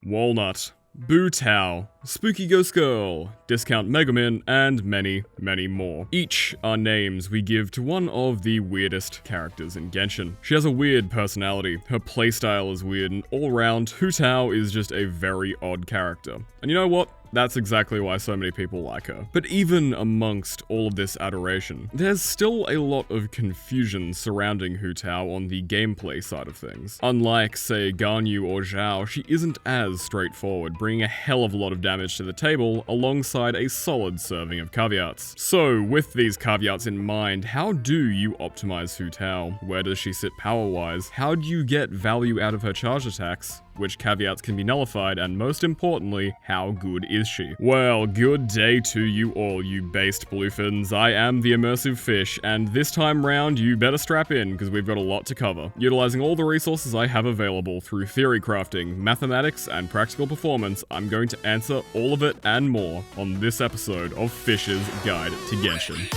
Walnut, Hu Tao, Spooky Ghost Girl, Discount Megamin, and many, many more. Each are names we give to one of the weirdest characters in Genshin. She has a weird personality, her playstyle is weird, and all around, Hu Tao is just a very odd character. And you know what? That's exactly why so many people like her. But even amongst all of this adoration, there's still a lot of confusion surrounding Hu Tao on the gameplay side of things. Unlike, say, Ganyu or Zhao, she isn't as straightforward, bringing a hell of a lot of damage to the table alongside a solid serving of caveats. So, with these caveats in mind, how do you optimize Hu Tao? Where does she sit power-wise? How do you get value out of her charge attacks? Which caveats can be nullified, and most importantly, how good is she? Well, good day to you all, you based Bluefins. I am the Immersive Fish, and this time round, you better strap in, because we've got a lot to cover. Utilizing all the resources I have available through theory crafting, mathematics, and practical performance, I'm going to answer all of it and more on this episode of Fish's Guide to Genshin.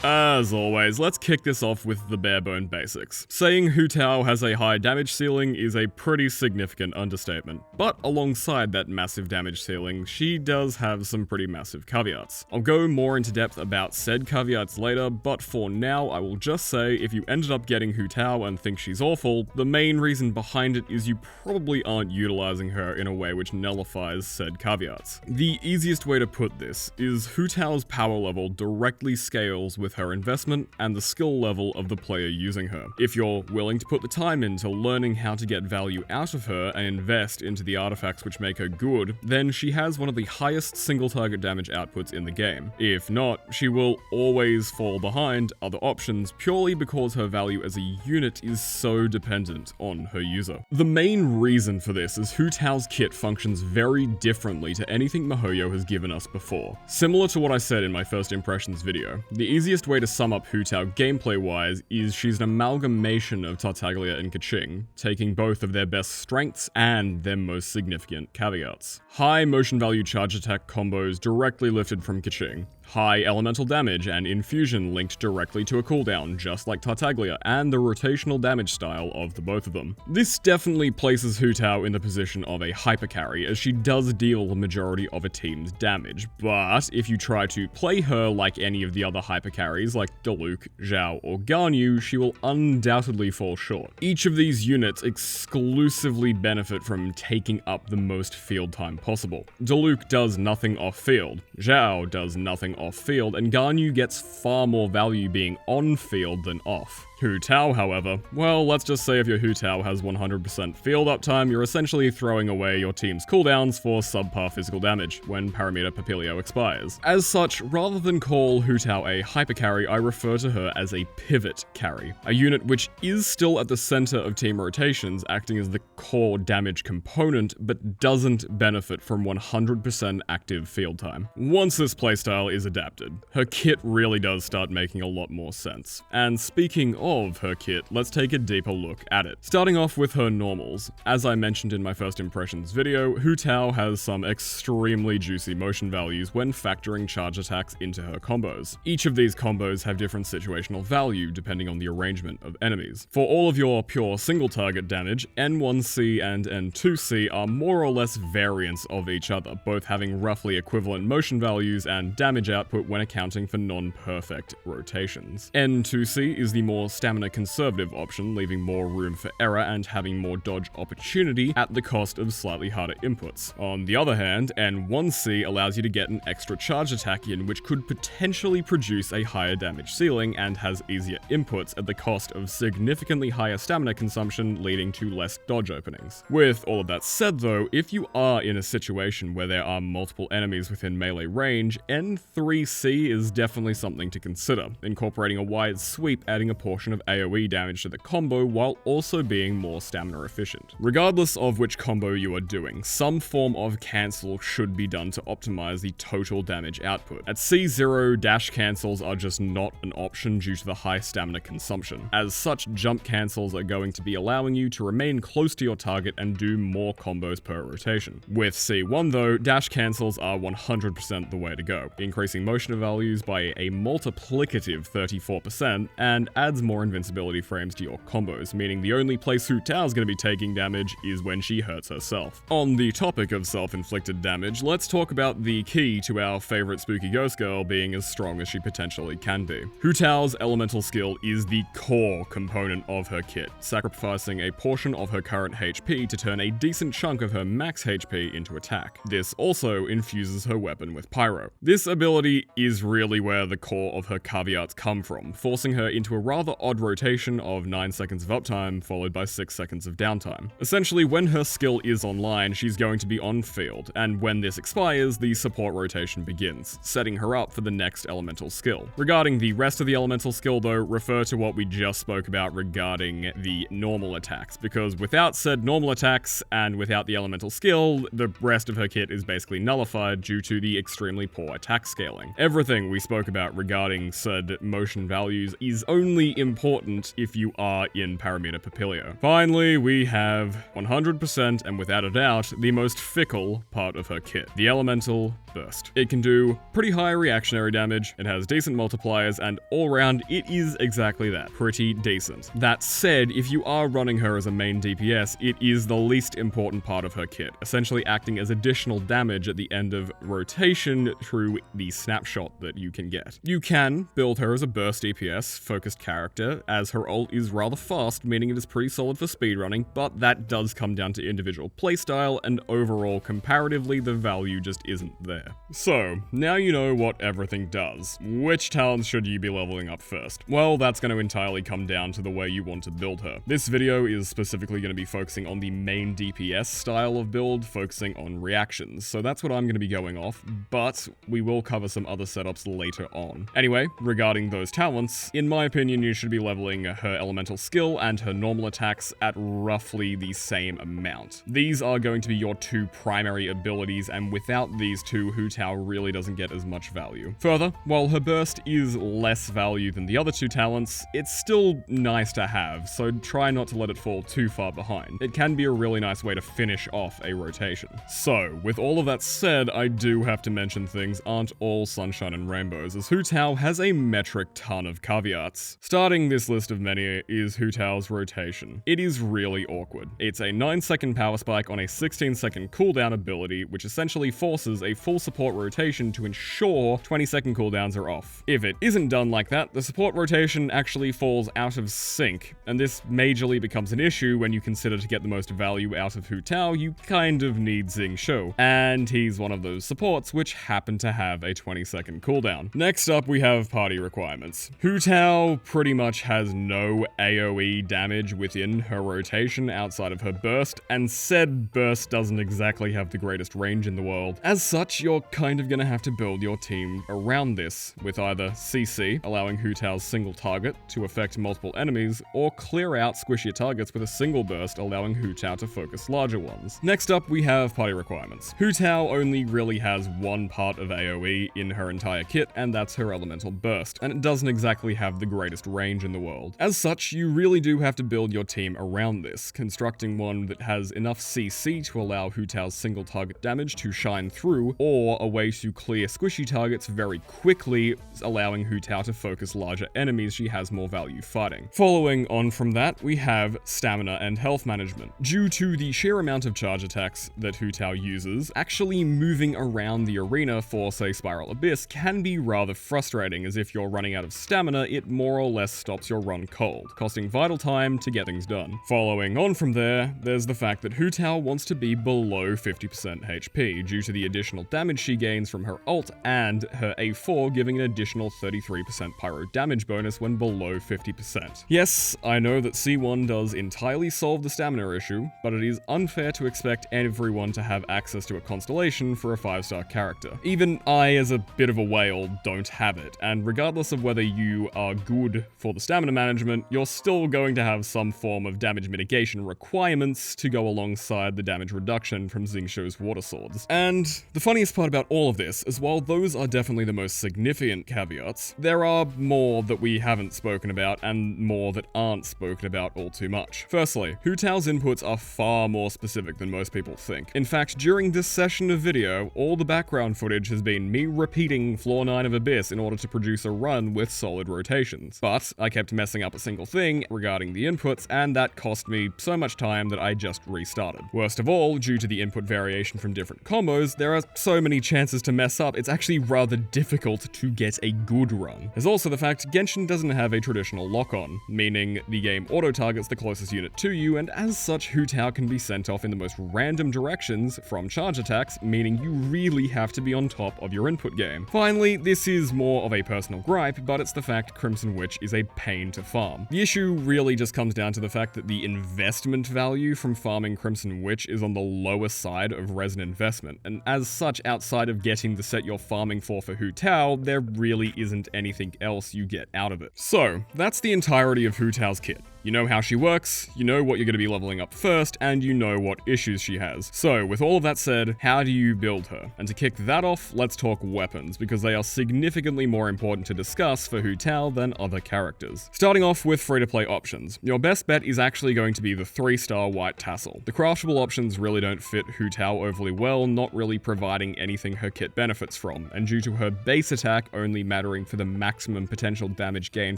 As always, let's kick this off with the bare-bone basics. Saying Hu Tao has a high damage ceiling is a pretty significant understatement, but alongside that massive damage ceiling, she does have some pretty massive caveats. I'll go more into depth about said caveats later, but for now, I will just say if you ended up getting Hu Tao and think she's awful, the main reason behind it is you probably aren't utilizing her in a way which nullifies said caveats. The easiest way to put this is Hu Tao's power level directly scales with her investment and the skill level of the player using her. If you're willing to put the time into learning how to get value out of her and invest into the artifacts which make her good, then she has one of the highest single target damage outputs in the game. If not, she will always fall behind other options purely because her value as a unit is so dependent on her user. The main reason for this is Hu Tao's kit functions very differently to anything miHoYo has given us before. Similar to what I said in my first impressions video, the easiest way to sum up Hu Tao gameplay-wise is she's an amalgamation of Tartaglia and Keqing, taking both of their best strengths and their most significant caveats. High motion value charge attack combos directly lifted from Keqing, high elemental damage and infusion linked directly to a cooldown, just like Tartaglia, and the rotational damage style of the both of them. This definitely places Hu Tao in the position of a hyper carry, as she does deal the majority of a team's damage, but if you try to play her like any of the other hyper carries like Diluc, Zhao, or Ganyu, she will undoubtedly fall short. Each of these units exclusively benefit from taking up the most field time possible. Diluc does nothing off-field, Zhao does nothing off-field, and Ganyu gets far more value being on-field than off. Hu Tao, however, well, let's just say if your Hu Tao has 100% field uptime, you're essentially throwing away your team's cooldowns for subpar physical damage when Parameter Papilio expires. As such, rather than call Hu Tao a hyper carry, I refer to her as a pivot carry, a unit which is still at the center of team rotations, acting as the core damage component, but doesn't benefit from 100% active field time. Once this playstyle is adapted, her kit really does start making a lot more sense. And speaking of her kit, let's take a deeper look at it. Starting off with her normals. As I mentioned in my first impressions video, Hu Tao has some extremely juicy motion values when factoring charge attacks into her combos. Each of these combos have different situational value depending on the arrangement of enemies. For all of your pure single target damage, N1C and N2C are more or less variants of each other, both having roughly equivalent motion values and damage output when accounting for non-perfect rotations. N2C is the more stamina conservative option, leaving more room for error and having more dodge opportunity at the cost of slightly harder inputs. On the other hand, N1C allows you to get an extra charge attack in, which could potentially produce a higher damage ceiling and has easier inputs at the cost of significantly higher stamina consumption, leading to less dodge openings. With all of that said though, if you are in a situation where there are multiple enemies within melee range, N3C is definitely something to consider, incorporating a wide sweep, adding a portion portion of AoE damage to the combo while also being more stamina efficient. Regardless of which combo you are doing, some form of cancel should be done to optimize the total damage output. At C0, dash cancels are just not an option due to the high stamina consumption. As such, jump cancels are going to be allowing you to remain close to your target and do more combos per rotation. With C1 though, dash cancels are 100% the way to go, increasing motion values by a multiplicative 34% and adds more invincibility frames to your combos, meaning the only place Hu Tao is going to be taking damage is when she hurts herself. On the topic of self-inflicted damage, let's talk about the key to our favorite spooky ghost girl being as strong as she potentially can be. Hu Tao's elemental skill is the core component of her kit, sacrificing a portion of her current HP to turn a decent chunk of her max HP into attack. This also infuses her weapon with pyro. This ability is really where the core of her caveats come from, forcing her into a rather odd rotation of 9 seconds of uptime followed by 6 seconds of downtime. Essentially, when her skill is online, she's going to be on field, and when this expires, the support rotation begins, setting her up for the next elemental skill. Regarding the rest of the elemental skill though, refer to what we just spoke about regarding the normal attacks, because without said normal attacks and without the elemental skill, the rest of her kit is basically nullified due to the extremely poor attack scaling. Everything we spoke about regarding said motion values is only important if you are in Parameter Papilio. Finally, we have 100% and without a doubt the most fickle part of her kit, the elemental burst. It can do pretty high reactionary damage, it has decent multipliers, and all round it is exactly that, pretty decent. That said, if you are running her as a main DPS, it is the least important part of her kit, essentially acting as additional damage at the end of rotation through the snapshot that you can get. You can build her as a burst DPS focused character, as her ult is rather fast, meaning it is pretty solid for speedrunning, but that does come down to individual playstyle, and overall, comparatively, the value just isn't there. So, now you know what everything does. Which talents should you be leveling up first? Well, that's going to entirely come down to the way you want to build her. This video is specifically going to be focusing on the main DPS style of build, focusing on reactions, so that's what I'm going to be going off, but we will cover some other setups later on. Anyway, regarding those talents, in my opinion, you should be leveling her elemental skill and her normal attacks at roughly the same amount. These are going to be your two primary abilities, and without these two, Hu Tao really doesn't get as much value. Further, while her burst is less value than the other two talents, it's still nice to have, so try not to let it fall too far behind. It can be a really nice way to finish off a rotation. So, with all of that said, I do have to mention things aren't all sunshine and rainbows, as Hu Tao has a metric ton of caveats. Starting this list of many is Hu Tao's rotation. It is really awkward. It's a 9-second power spike on a 16-second cooldown ability, which essentially forces a full support rotation to ensure 20-second cooldowns are off. If it isn't done like that, the support rotation actually falls out of sync, and this majorly becomes an issue when you consider to get the most value out of Hu Tao, you kind of need Xing Shu, and he's one of those supports which happen to have a 20-second cooldown. Next up, we have party requirements. Hu Tao pretty much has no AoE damage within her rotation outside of her burst, and said burst doesn't exactly have the greatest range in the world. As such, you're kind of gonna have to build your team around this, with either CC, allowing Hu Tao's single target to affect multiple enemies, or clear out squishier targets with a single burst, allowing Hu Tao to focus larger ones. Next up, we have party requirements. Hu Tao only really has one part of AoE in her entire kit, and that's her elemental burst, and it doesn't exactly have the greatest range in the world. As such, you really do have to build your team around this, constructing one that has enough CC to allow Hu Tao's single target damage to shine through, or a way to clear squishy targets very quickly, allowing Hu Tao to focus larger enemies she has more value fighting. Following on from that, we have stamina and health management. Due to the sheer amount of charge attacks that Hu Tao uses, actually moving around the arena for, say, Spiral Abyss can be rather frustrating, as if you're running out of stamina, it more or less stops your run cold, costing vital time to get things done. Following on from there, there's the fact that Hu Tao wants to be below 50% HP, due to the additional damage she gains from her ult and her A4 giving an additional 33% pyro damage bonus when below 50%. Yes, I know that C1 does entirely solve the stamina issue, but it is unfair to expect everyone to have access to a constellation for a 5-star character. Even I, as a bit of a whale, don't have it, and regardless of whether you are good for the stamina management, you're still going to have some form of damage mitigation requirements to go alongside the damage reduction from Xingqiu's water swords. And the funniest part about all of this is while those are definitely the most significant caveats, there are more that we haven't spoken about and more that aren't spoken about all too much. Firstly, Hu Tao's inputs are far more specific than most people think. In fact, during this session of video, all the background footage has been me repeating Floor 9 of Abyss in order to produce a run with solid rotations. But I kept messing up a single thing regarding the inputs, and that cost me so much time that I just restarted. Worst of all, due to the input variation from different combos, there are so many chances to mess up, it's actually rather difficult to get a good run. There's also the fact Genshin doesn't have a traditional lock-on, meaning the game auto-targets the closest unit to you, and as such, Hu Tao can be sent off in the most random directions from charge attacks, meaning you really have to be on top of your input game. Finally, this is more of a personal gripe, but it's the fact Crimson Witch is a pain to farm. The issue really just comes down to the fact that the investment value from farming Crimson Witch is on the lower side of resin investment, and as such, outside of getting the set you're farming for Hu Tao, there really isn't anything else you get out of it. So, that's the entirety of Hu Tao's kit. You know how she works, you know what you're going to be leveling up first, and you know what issues she has. So, with all of that said, how do you build her? And to kick that off, let's talk weapons, because they are significantly more important to discuss for Hu Tao than other characters. Starting off with free-to-play options, your best bet is actually going to be the 3-star white tassel. The craftable options really don't fit Hu Tao overly well, not really providing anything her kit benefits from, and due to her base attack only mattering for the maximum potential damage gain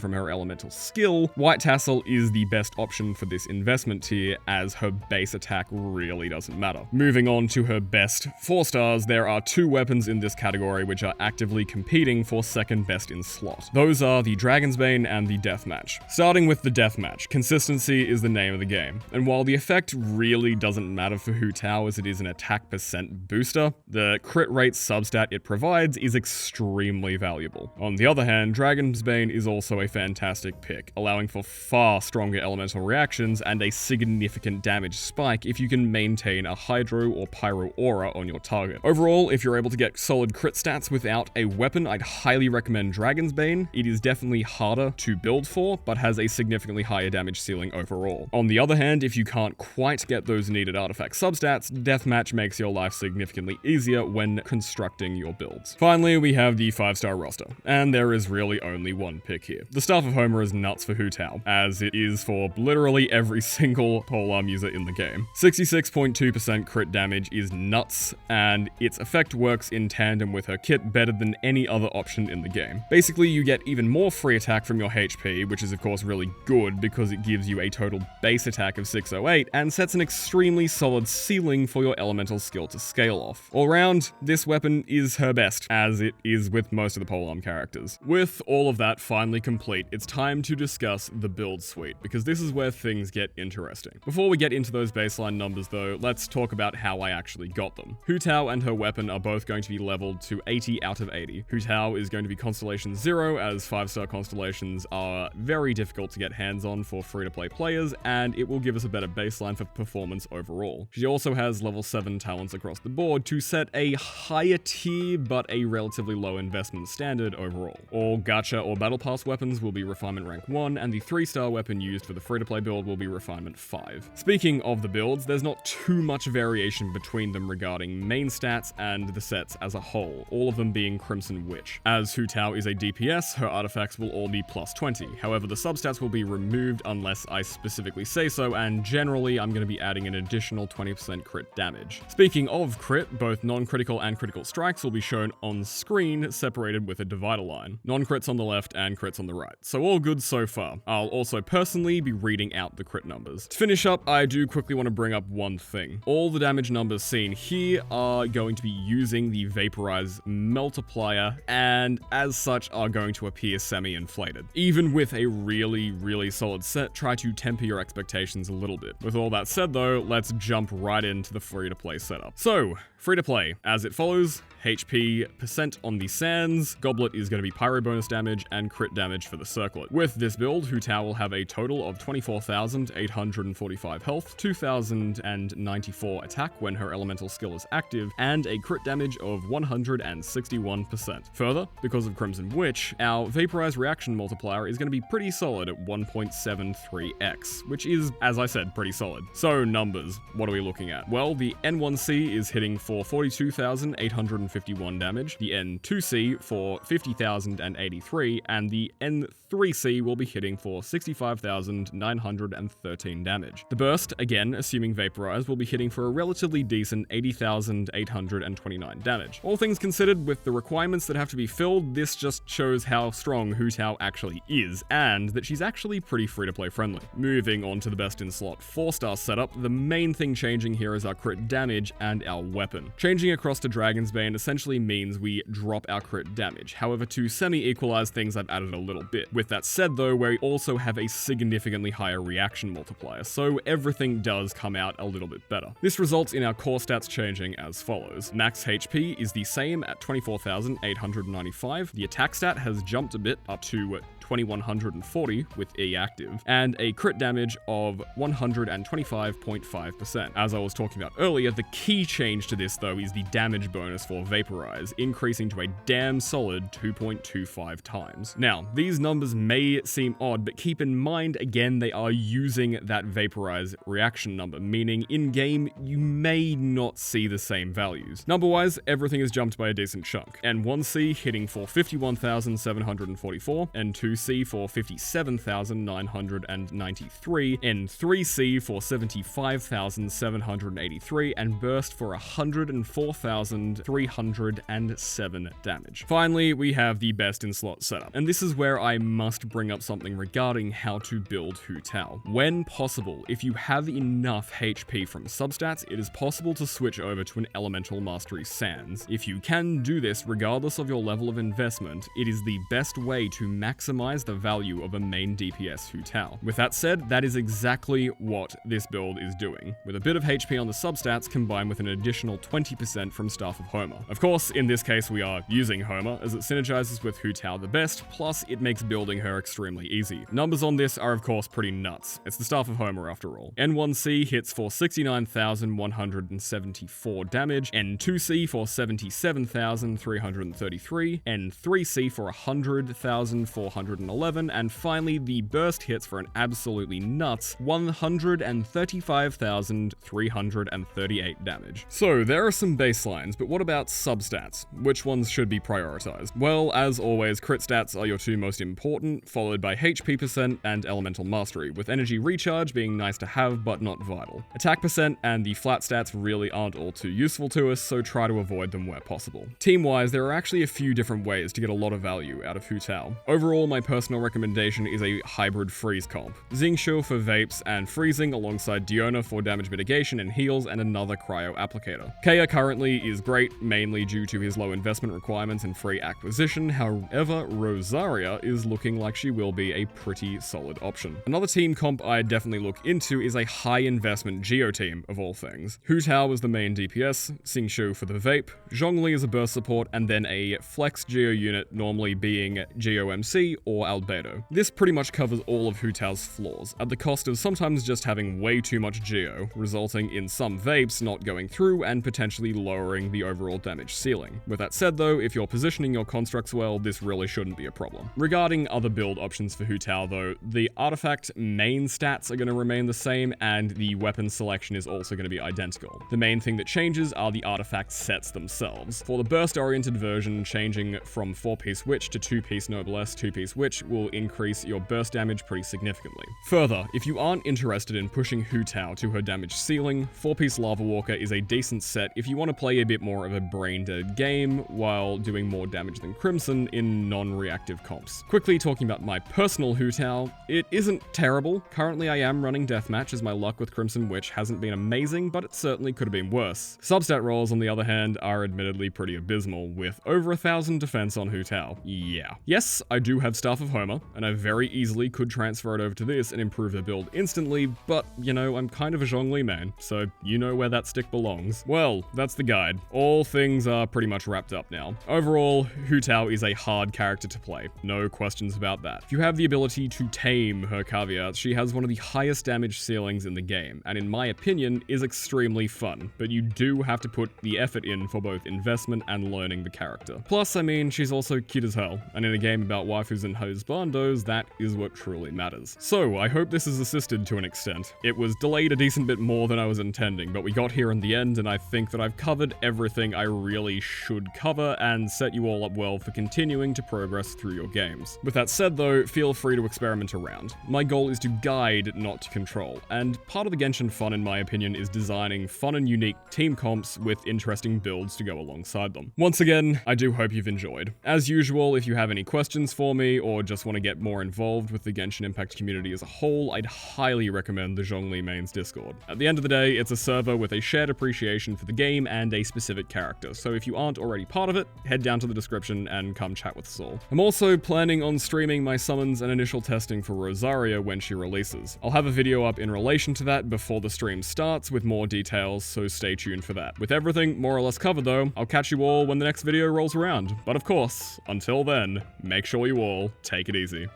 from her elemental skill, white tassel is the best option for this investment tier, as her base attack really doesn't matter. Moving on to her best 4 stars, there are 2 weapons in this category which are actively competing for second best in slot. Those are the Dragon's Bane and the Deathmatch. Starting with the Deathmatch, consistency is the name of the game, and while the effect really doesn't matter for Hu Tao as it is an attack percent booster, the crit rate substat it provides is extremely valuable. On the other hand, Dragon's Bane is also a fantastic pick, allowing for far stronger elemental reactions and a significant damage spike if you can maintain a Hydro or Pyro aura on your target. Overall, if you're able to get solid crit stats without a weapon, I'd highly recommend Dragon's Bane. It is definitely harder to build for, but has a significantly higher damage ceiling overall. On the other hand, if you can't quite get those needed artifact substats, Deathmatch makes your life significantly easier when constructing your builds. Finally, we have the 5-star roster, and there is really only one pick here. The Staff of Homer is nuts for Hu Tao, as it is for literally every single polearm user in the game. 66.2% crit damage is nuts, and its effect works in tandem with her kit better than any other option in the game. Basically, you get even more free attack from your HP, which is of course really good because it gives you a total base attack of 608 and sets an extremely solid ceiling for your elemental skill to scale off. All round, this weapon is her best, as it is with most of the polearm characters. With all of that finally complete, it's time to discuss the build suite, because this is where things get interesting. Before we get into those baseline numbers though, let's talk about how I actually got them. Hu Tao and her weapon are both going to be leveled to 80 out of 80. Hu Tao is going to be Constellation 0, as 5-star constellations are very difficult to get hands on for free-to-play players, and it will give us a better baseline for performance overall. She also has level 7 talents across the board to set a higher tier but a relatively low investment standard overall. All gacha or battle pass weapons will be refinement rank 1, and the 3-star weapon used for the free-to-play build will be refinement 5. Speaking of the builds, there's not too much variation between them regarding main stats and the sets as a whole, all of them being Crimson Witch. As Hu Tao is a DPS, her artifacts will all be plus 20. However, the substats will be removed unless I specifically say so, and generally I'm going to be adding an additional 20% crit damage. Speaking of crit, both non-critical and critical strikes will be shown on screen, separated with a divider line. Non-crits on the left and crits on the right. So all good so far. I'll also personally be reading out the crit numbers. To finish up, I do quickly want to bring up one thing. All the damage numbers seen here are going to be using the Vaporize multiplier, and as such are going to appear semi-inflated. Even with a really solid set, try to temper your expectations a little bit. With all that said though, let's jump right into the free-to-play setup. So, Free to play, as it follows: HP percent on the sands, goblet is going to be pyro bonus damage, and crit damage for the circlet. With this build, Hu Tao will have a total of 24,845 health, 2,094 attack when her elemental skill is active, and a crit damage of 161%. Further, because of Crimson Witch, our Vaporize reaction multiplier is going to be pretty solid at 1.73x, which is, as I said, pretty solid. So numbers, what are we looking at? Well, the N1C is hitting for 42,851 damage, the N2C for 50,083, and the N3C will be hitting for 65,913 damage. The burst, again assuming Vaporize, will be hitting for a relatively decent 80,829 damage. All things considered, with the requirements that have to be filled, this just shows how strong Hu Tao actually is, and that she's actually pretty free-to-play friendly. Moving on to the best in slot 4-star setup, the main thing changing here is our crit damage and our weapon. Changing across to Dragon's Bane essentially means we drop our crit damage. However, to semi-equalize things, I've added a little bit. With that said though, we also have a significantly higher reaction multiplier, so everything does come out a little bit better. This results in our core stats changing as follows. Max HP is the same at 24,895, the attack stat has jumped a bit up to 2140 with E active, and a crit damage of 125.5%. As I was talking about earlier, the key change to this though is the damage bonus for Vaporize, increasing to a damn solid 2.25 times. Now, these numbers may seem odd, but keep in mind, again, they are using that Vaporize reaction number, meaning in-game, you may not see the same values. Number-wise, everything is jumped by a decent chunk. N1C hitting for 51,744, N2C for 57,993, N3C for 75,783, and burst for 104,307 damage. Finally, we have the best in slot setup, and this is where I must bring up something regarding how to build Hu Tao. When possible, if you have enough HP from substats, it is possible to switch over to an Elemental Mastery Sands. If you can do this regardless of your level of investment, it is the best way to maximize the value of a main DPS Hu Tao. With that said, that is exactly what this build is doing, with a bit of HP on the substats combined with an additional 20% from Staff of Homer. Of course, in this case we are using Homer, as it synergizes with Hu Tao the best, plus it makes building her extremely easy. Numbers on this are of course pretty nuts. It's the Staff of Homer after all. N1C hits for 69,174 damage, N2C for 77,333, N3C for 100,411, and finally the burst hits for an absolutely nuts 135,338 damage. So there are some baselines, but what about substats? Which ones should be prioritized? Well, as always, crit stats are your two most important, followed by HP percent and elemental mastery, with energy recharge being nice to have but not vital. Attack percent and the flat stats really aren't all too useful to us, so try to avoid them where possible. Team-wise, there are actually a few different ways to get a lot of value out of Hu Tao. Overall, my personal recommendation is a hybrid freeze comp. Xingqiu for vapes and freezing alongside Diona for damage mitigation and heals, and another cryo applicator. Kea currently is great, mainly due to his low investment requirements and free acquisition. However, Rosaria is looking like she will be a pretty solid option. Another team comp I'd definitely look into is a high investment Geo team of all things. Hu Tao is the main DPS, Xingqiu for the vape, Zhongli is a burst support, and then a flex Geo unit, normally being Geo MC or Albedo. This pretty much covers all of Hu Tao's flaws, at the cost of sometimes just having way too much Geo, resulting in some vapes not going through and potentially lowering the overall damage ceiling. With that said though, if you're positioning your constructs well, this really shouldn't be a problem. Regarding other build options for Hu Tao though, the artifact main stats are going to remain the same, and the weapon selection is also going to be identical. The main thing that changes are the artifact sets themselves. For the burst-oriented version, changing from 4-piece Witch to 2-piece Noblesse 2-piece Witch will increase your burst damage pretty significantly. Further, if you aren't interested in pushing Hu Tao to her damage ceiling, 4-piece Lava Walker is a decent set if you want to play a bit more of a brain-dead game while doing more damage than Crimson in non-reactive comps. Quickly talking about my personal Hu Tao, it isn't terrible. Currently I am running Deathmatch as my luck with Crimson Witch hasn't been amazing, but it certainly could have been worse. Substat rolls, on the other hand, are admittedly pretty abysmal, with over 1,000 defense on Hu Tao. Yeah. Yes, I do have Staff of Homer, and I very easily could transfer it over to this and improve the build instantly, but, you know, I'm kind of a Zhongli main, so you know where that stick belongs. Well, that's the guide. All things are pretty much wrapped up now. Overall, Hu Tao is a hard character to play, no questions about that. If you have the ability to tame her caveats, she has one of the highest damage ceilings in the game, and in my opinion, is extremely fun, but you do have to put the effort in for both investment and learning the character. Plus, I mean, she's also cute as hell, and in a game about waifus and husbandos, that is what truly matters. So, I hope this has assisted to an extent. It was delayed a decent bit more than I was intending, but we got here in the end, and I think that I've covered everything I really should cover and set you all up well for continuing to progress through your games. With that said though, feel free to experiment around. My goal is to guide, not to control, and part of the Genshin fun in my opinion is designing fun and unique team comps with interesting builds to go alongside them. Once again, I do hope you've enjoyed. As usual, if you have any questions for me or just want to get more involved with the Genshin Impact community as a whole, I'd highly recommend the Zhongli Mains Discord. At the end of the day, it's a server with a shared appreciation for the game and a specific character, so if you aren't already part of it, head down to the description and come chat with us all. I'm also planning on streaming my summons and initial testing for Rosaria when she releases. I'll have a video up in relation to that before the stream starts with more details, so stay tuned for that. With everything more or less covered though, I'll catch you all when the next video rolls around. But of course, until then, make sure you all take it easy.